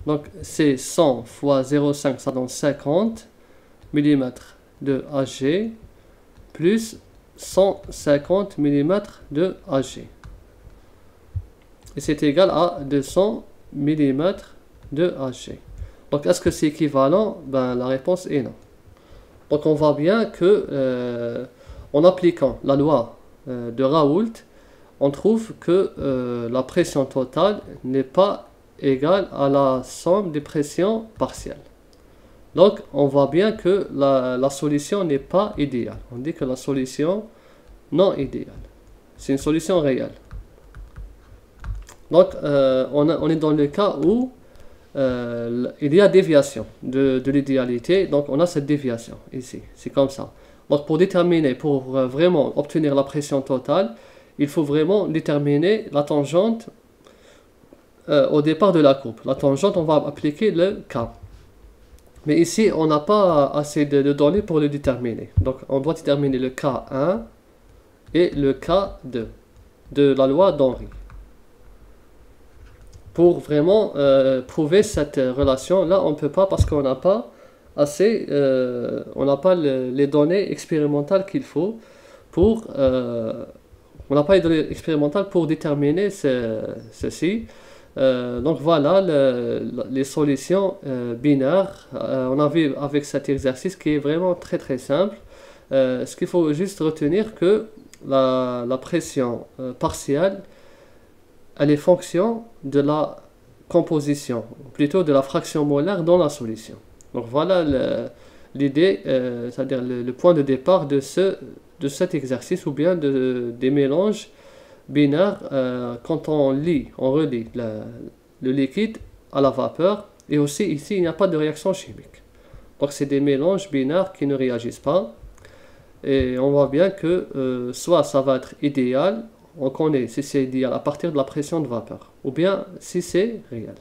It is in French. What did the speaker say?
Donc c'est 100 fois 0,5, ça donne 50 mm de Hg plus 150 mm de Hg. Et c'est égal à 200 mm de Hg. Donc est-ce que c'est équivalent? Ben, la réponse est non. Donc on voit bien que en appliquant la loi de Raoult, on trouve que la pression totale n'est pas égale à la somme des pressions partielles. Donc on voit bien que la solution n'est pas idéale. On dit que la solution non idéale. C'est une solution réelle. Donc on est dans le cas où il y a déviation de l'idéalité. Donc on a cette déviation ici. C'est comme ça. Donc pour déterminer, pour vraiment obtenir la pression totale, il faut vraiment déterminer la tangente au départ de la courbe. La tangente, on va appliquer le K. Mais ici, on n'a pas assez de données pour le déterminer. Donc on doit déterminer le K1 et le K2 de la loi d'Henry. Pour vraiment prouver cette relation, là on ne peut pas parce qu'on n'a pas assez, on n'a pas les données expérimentales qu'il faut pour, on n'a pas les données expérimentales pour déterminer ceci. Donc voilà les solutions binaires. On a vu avec cet exercice qui est vraiment très très simple. Ce qu'il faut juste retenir que la pression partielle, elle est fonction de la composition, plutôt de la fraction molaire dans la solution. Donc voilà l'idée, c'est-à-dire le point de départ de cet exercice ou bien des mélanges binaires quand on relie le liquide à la vapeur. Et aussi ici, il n'y a pas de réaction chimique. Donc c'est des mélanges binaires qui ne réagissent pas. Et on voit bien que soit ça va être idéal, on connaît si c'est idéal à partir de la pression de vapeur, ou bien si c'est réel.